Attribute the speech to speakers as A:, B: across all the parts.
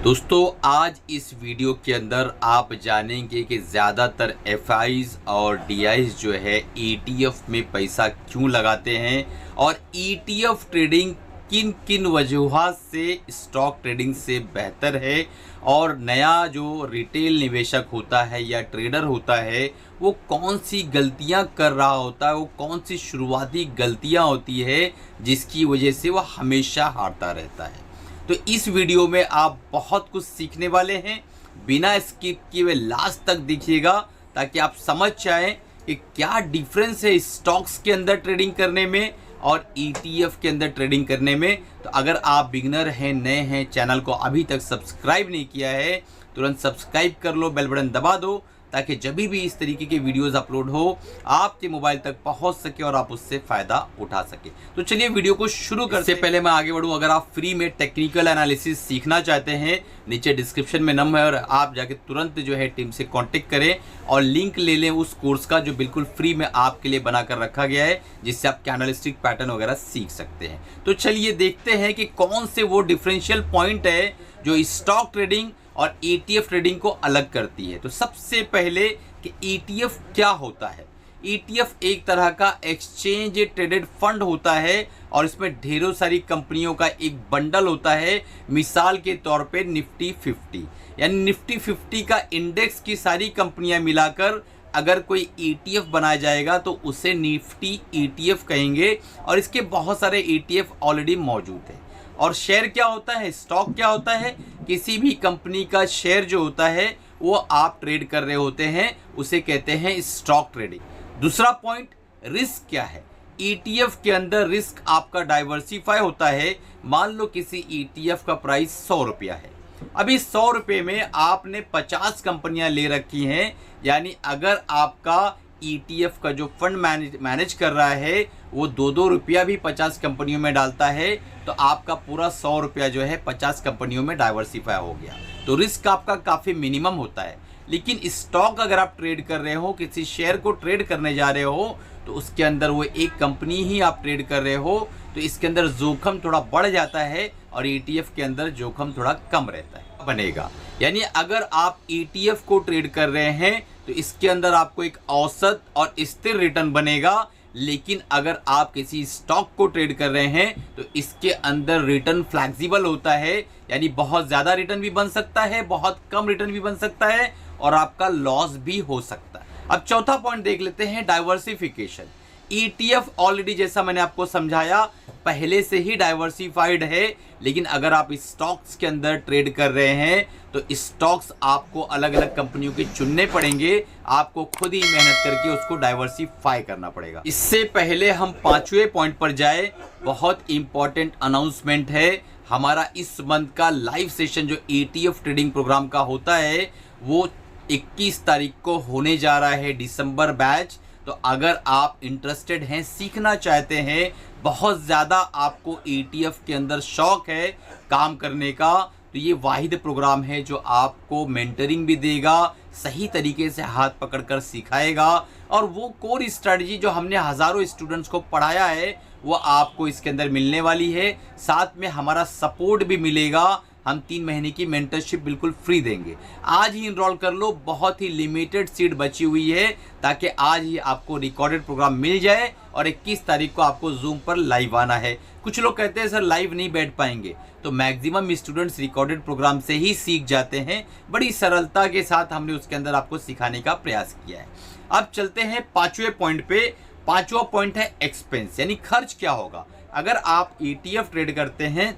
A: दोस्तों आज इस वीडियो के अंदर आप जानेंगे कि ज़्यादातर एफआईज और डीआईज जो है ईटीएफ में पैसा क्यों लगाते हैं और ईटीएफ ट्रेडिंग किन किन वजूहात से स्टॉक ट्रेडिंग से बेहतर है और नया जो रिटेल निवेशक होता है या ट्रेडर होता है वो कौन सी गलतियां कर रहा होता है, वो कौन सी शुरुआती गलतियां होती है जिसकी वजह से वो हमेशा हारता रहता है। तो इस वीडियो में आप बहुत कुछ सीखने वाले हैं, बिना स्किप किए हुए लास्ट तक देखिएगा ताकि आप समझ जाएं कि क्या डिफरेंस है स्टॉक्स के अंदर ट्रेडिंग करने में और ईटीएफ के अंदर ट्रेडिंग करने में। तो अगर आप बिगनर हैं, नए हैं, चैनल को अभी तक सब्सक्राइब नहीं किया है, तुरंत सब्सक्राइब कर लो, बेल बटन दबा दो ताकि जब भी इस तरीके के वीडियोस अपलोड हो आपके मोबाइल तक पहुंच सके और आप उससे फ़ायदा उठा सके। तो चलिए वीडियो को शुरू करते हैं। पहले मैं आगे बढ़ूं, अगर आप फ्री में टेक्निकल एनालिसिस सीखना चाहते हैं, नीचे डिस्क्रिप्शन में नंबर है और आप जाके तुरंत जो है टीम से कांटेक्ट करें और लिंक ले लें उस कोर्स का जो बिल्कुल फ्री में आपके लिए बनाकर रखा गया है, जिससे आप कैंडलस्टिक पैटर्न वगैरह सीख सकते हैं। तो चलिए देखते हैं कि कौन से वो डिफरेंशियल पॉइंट है जो स्टॉक ट्रेडिंग और ईटीएफ ट्रेडिंग को अलग करती है। तो सबसे पहले कि ईटीएफ क्या होता है। ईटीएफ एक तरह का एक्सचेंज ट्रेडेड फंड होता है और इसमें ढेरों सारी कंपनियों का एक बंडल होता है। मिसाल के तौर पे निफ्टी 50 यानी निफ्टी 50 का इंडेक्स की सारी कंपनियां मिलाकर अगर कोई ईटीएफ बनाया जाएगा तो उसे निफ्टी ईटीएफ कहेंगे और इसके बहुत सारे ईटीएफ ऑलरेडी मौजूद है। और शेयर क्या होता है, स्टॉक क्या होता है, किसी भी कंपनी का शेयर जो होता है वो आप ट्रेड कर रहे होते हैं, उसे कहते हैं स्टॉक ट्रेडिंग। दूसरा पॉइंट, रिस्क क्या है। ईटीएफ के अंदर रिस्क आपका डाइवर्सिफाई होता है। मान लो किसी ईटीएफ का प्राइस 100 रुपया है, अभी 100 रुपये में आपने 50 कंपनियां ले रखी हैं, यानी अगर आपका ईटीएफ का जो फंड मैनेज कर रहा है वो 2-2 रुपया भी 50 कंपनियों में डालता है तो आपका पूरा 100 रुपया जो है 50 कंपनियों में डाइवर्सिफाई हो गया। तो रिस्क आपका काफ़ी मिनिमम होता है। लेकिन स्टॉक अगर आप ट्रेड कर रहे हो, किसी शेयर को ट्रेड करने जा रहे हो तो उसके अंदर वो एक कंपनी ही आप ट्रेड कर रहे हो, तो इसके अंदर जोखिम थोड़ा बढ़ जाता है और ईटीएफ के अंदर जोखिम थोड़ा कम रहता है बनेगा। यानी अगर आप ईटीएफ को ट्रेड कर रहे हैं तो इसके अंदर आपको एक औसत और स्थिर रिटर्न बनेगा। लेकिन अगर आप किसी स्टॉक को ट्रेड कर रहे हैं तो इसके अंदर रिटर्न फ्लैक्सिबल होता है, यानी बहुत ज़्यादा रिटर्न भी बन सकता है, बहुत कम रिटर्न भी बन सकता है और आपका लॉस भी हो सकता है। अब चौथा पॉइंट देख लेते हैं, डाइवर्सिफिकेशन। ईटीएफ ऑलरेडी जैसा मैंने आपको समझाया पहले से ही डाइवर्सिफाइड है, लेकिन अगर आप स्टॉक्स के अंदर ट्रेड कर रहे हैं तो स्टॉक्स आपको अलग अलग कंपनियों के चुनने पड़ेंगे, आपको खुद ही मेहनत करके उसको डाइवर्सिफाई करना पड़ेगा। इससे पहले हम 5वें पॉइंट पर जाए, बहुत इंपॉर्टेंट अनाउंसमेंट है। हमारा इस मंथ का लाइव सेशन जो ईटीएफ ट्रेडिंग प्रोग्राम का होता है वो 21 तारीख को होने जा रहा है, दिसंबर बैच। तो अगर आप इंटरेस्टेड हैं, सीखना चाहते हैं, बहुत ज़्यादा आपको ईटीएफ के अंदर शौक है काम करने का, तो ये वाहिद प्रोग्राम है जो आपको मेंटरिंग भी देगा, सही तरीके से हाथ पकड़कर सिखाएगा और वो कोर स्ट्रेटजी जो हमने हज़ारों स्टूडेंट्स को पढ़ाया है वो आपको इसके अंदर मिलने वाली है। साथ में हमारा सपोर्ट भी मिलेगा। हम 3 महीने की मेंटरशिप बिल्कुल फ्री देंगे। आज ही इनरोल कर लो, बहुत ही लिमिटेड सीट बची हुई है ताकि आज ही आपको रिकॉर्डेड प्रोग्राम मिल जाए और 21 तारीख को आपको जूम पर लाइव आना है। कुछ लोग कहते हैं सर लाइव नहीं बैठ पाएंगे, तो मैक्सिमम स्टूडेंट्स रिकॉर्डेड प्रोग्राम से ही सीख जाते हैं। बड़ी सरलता के साथ हमने उसके अंदर आपको सिखाने का प्रयास किया है। अब चलते हैं 5वें पॉइंट पे। 5वां पॉइंट है एक्सपेंस, यानी खर्च क्या होगा। अगर आप ईटीएफ ट्रेड करते हैं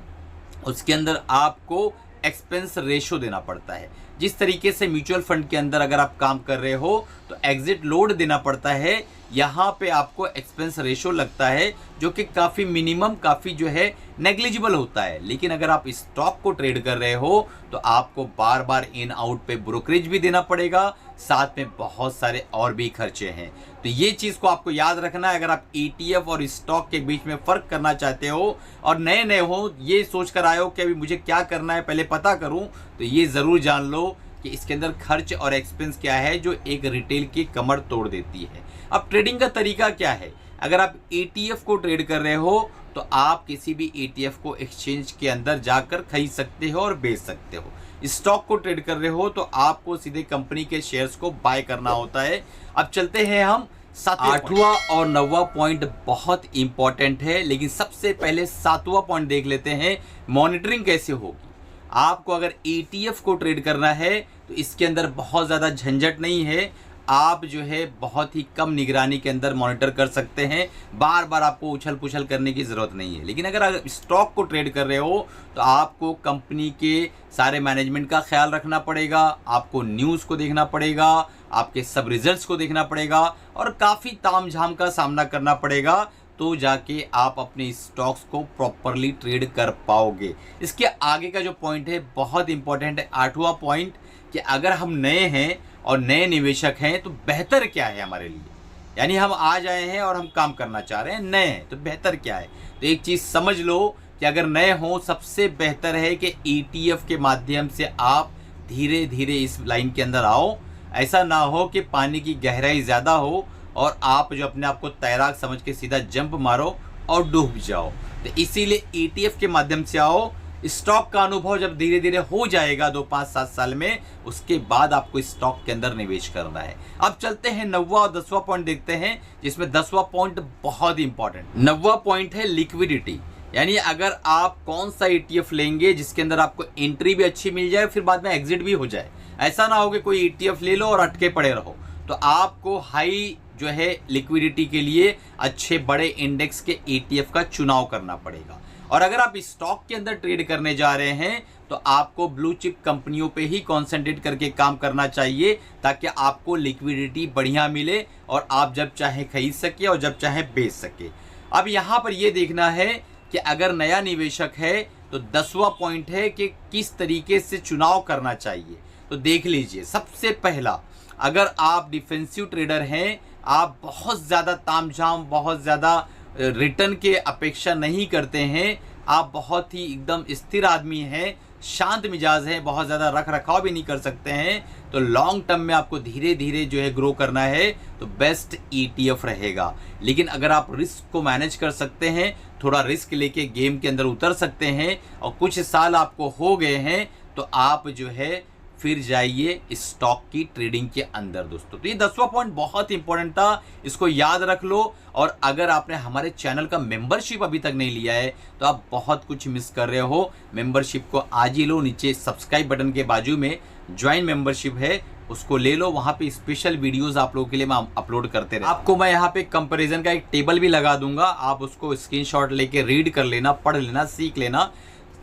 A: उसके अंदर आपको एक्सपेंस रेशो देना पड़ता है। जिस तरीके से म्यूचुअल फंड के अंदर अगर आप काम कर रहे हो तो एग्जिट लोड देना पड़ता है, यहाँ पे आपको एक्सपेंस रेशो लगता है जो कि काफ़ी मिनिमम, काफ़ी जो है नेग्लिजिबल होता है। लेकिन अगर आप स्टॉक को ट्रेड कर रहे हो तो आपको बार बार इन आउट पे ब्रोकरेज भी देना पड़ेगा, साथ में बहुत सारे और भी खर्चे हैं। तो ये चीज़ को आपको याद रखना है। अगर आप ईटीएफ और स्टॉक के बीच में फ़र्क करना चाहते हो और नए नए हो, ये सोच कर आए हो कि अभी मुझे क्या करना है पहले पता करूं, तो ये ज़रूर जान लो कि इसके अंदर खर्च और एक्सपेंस क्या है जो एक रिटेल की कमर तोड़ देती है। अब ट्रेडिंग का तरीका क्या है। अगर आप ईटीएफ को ट्रेड कर रहे हो तो आप किसी भी ETF को एक्सचेंज के अंदर जाकर खरीद सकते हो और बेच सकते हो। स्टॉक को ट्रेड कर रहे हो तो आपको सीधे कंपनी के शेयर्स को बाय करना होता है। अब चलते हैं हम आठवां और 9वां पॉइंट बहुत इंपॉर्टेंट है, लेकिन सबसे पहले 7वां पॉइंट देख लेते हैं, मॉनिटरिंग कैसे होगी। आपको अगर ETF को ट्रेड करना है तो इसके अंदर बहुत ज़्यादा झंझट नहीं है। आप जो है बहुत ही कम निगरानी के अंदर मॉनिटर कर सकते हैं, बार बार आपको उछल पुछल करने की ज़रूरत नहीं है। लेकिन अगर स्टॉक को ट्रेड कर रहे हो तो आपको कंपनी के सारे मैनेजमेंट का ख्याल रखना पड़ेगा, आपको न्यूज़ को देखना पड़ेगा, आपके सब रिजल्ट्स को देखना पड़ेगा और काफ़ी तामझाम का सामना करना पड़ेगा, तो जाके आप अपने स्टॉक्स को प्रॉपरली ट्रेड कर पाओगे। इसके आगे का जो पॉइंट है बहुत इंपॉर्टेंट है, 8वां पॉइंट, कि अगर हम नए हैं और नए निवेशक हैं तो बेहतर क्या है हमारे लिए। यानी हम आज आए हैं और हम काम करना चाह रहे हैं, नए हैं, तो बेहतर क्या है। तो एक चीज़ समझ लो कि अगर नए हो सबसे बेहतर है कि ETF के माध्यम से आप धीरे धीरे इस लाइन के अंदर आओ। ऐसा ना हो कि पानी की गहराई ज़्यादा हो और आप जो अपने आप को तैराक समझ के सीधा जंप मारो और डूब जाओ। तो इसीलिए ETF के माध्यम से आओ। स्टॉक का अनुभव जब धीरे धीरे हो जाएगा 2, 5, 7 साल में, उसके बाद आपको स्टॉक के अंदर निवेश करना है। अब चलते हैं 9वां और 10वां पॉइंट देखते हैं, जिसमें 10वां पॉइंट बहुत इंपॉर्टेंट। 9वां पॉइंट है लिक्विडिटी। यानी अगर आप कौन सा ETF लेंगे जिसके अंदर आपको एंट्री भी अच्छी मिल जाए, फिर बाद में एग्जिट भी हो जाए। ऐसा ना हो कि कोई ETF ले लो और अटके पड़े रहो। तो आपको हाई जो है लिक्विडिटी के लिए अच्छे बड़े इंडेक्स के ETF का चुनाव करना पड़ेगा। और अगर आप स्टॉक के अंदर ट्रेड करने जा रहे हैं तो आपको ब्लू चिप कंपनियों पे ही कॉन्सेंट्रेट करके काम करना चाहिए, ताकि आपको लिक्विडिटी बढ़िया मिले और आप जब चाहे खरीद सके और जब चाहे बेच सके। अब यहाँ पर ये देखना है कि अगर नया निवेशक है तो 10वां पॉइंट है कि किस तरीके से चुनाव करना चाहिए। तो देख लीजिए, सबसे पहला, अगर आप डिफेंसिव ट्रेडर हैं, आप बहुत ज़्यादा तामझाम, बहुत ज़्यादा रिटर्न के अपेक्षा नहीं करते हैं, आप बहुत ही एकदम स्थिर आदमी हैं, शांत मिजाज हैं, बहुत ज़्यादा रख रखाव भी नहीं कर सकते हैं, तो लॉन्ग टर्म में आपको धीरे धीरे जो है ग्रो करना है तो बेस्ट ETF रहेगा। लेकिन अगर आप रिस्क को मैनेज कर सकते हैं, थोड़ा रिस्क लेके गेम के अंदर उतर सकते हैं और कुछ साल आपको हो गए हैं, तो आप जो है फिर जाइए स्टॉक की ट्रेडिंग के अंदर दोस्तों। तो ये 10वां पॉइंट बहुत इंपॉर्टेंट था, इसको याद रख लो। और अगर आपने हमारे चैनल का मेंबरशिप अभी तक नहीं लिया है तो आप बहुत कुछ मिस कर रहे हो। मेंबरशिप को आज ही लो, नीचे सब्सक्राइब बटन के बाजू में ज्वाइन मेंबरशिप है, उसको ले लो। वहाँ पे स्पेशल वीडियोस आप लोगों के लिए मैं अपलोड करते रहता हूं। आपको मैं यहाँ पे कंपैरिजन का एक टेबल भी लगा दूंगा, आप उसको स्क्रीनशॉट लेके रीड कर लेना, पढ़ लेना, सीख लेना।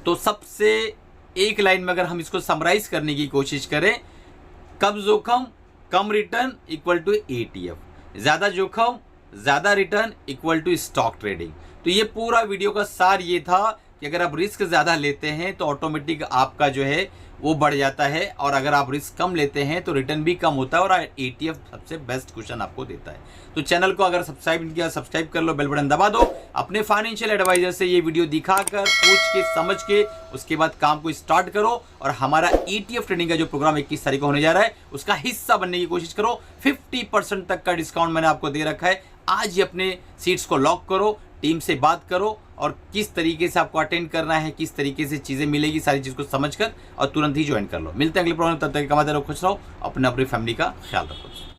A: तो सबसे एक लाइन में अगर हम इसको समराइज करने की कोशिश करें, कम जोखम कम रिटर्न इक्वल टू ETF, ज़्यादा जोखम ज़्यादा return equal to stock trading. तो ये पूरा वीडियो का सार ये था कि अगर आप रिस्क ज़्यादा लेते हैं तो ऑटोमेटिक आपका जो है वो बढ़ जाता है, और अगर आप रिस्क कम लेते हैं तो रिटर्न भी कम होता है, और ETF सबसे बेस्ट क्वेश्चन आपको देता है। तो चैनल को अगर सब्सक्राइब नहीं किया, सब्सक्राइब कर लो, बेल बटन दबा दो। अपने फाइनेंशियल एडवाइजर से ये वीडियो दिखाकर, पूछ के, समझ के, उसके बाद काम को स्टार्ट करो। और हमारा ETF ट्रेडिंग का जो प्रोग्राम 21 तारीख को होने जा रहा है, उसका हिस्सा बनने की कोशिश करो। 50% तक का डिस्काउंट मैंने आपको दे रखा है। आज ही अपने सीट्स को लॉक करो, टीम से बात करो, और किस तरीके से आपको अटेंड करना है, किस तरीके से चीज़ें मिलेगी, सारी चीज़ को समझकर और तुरंत ही ज्वाइन कर लो। मिलते हैं अगले प्रोग्राम, तब तक कमाते रहो, खुश रहो, अपने फैमिली का ख्याल रखो।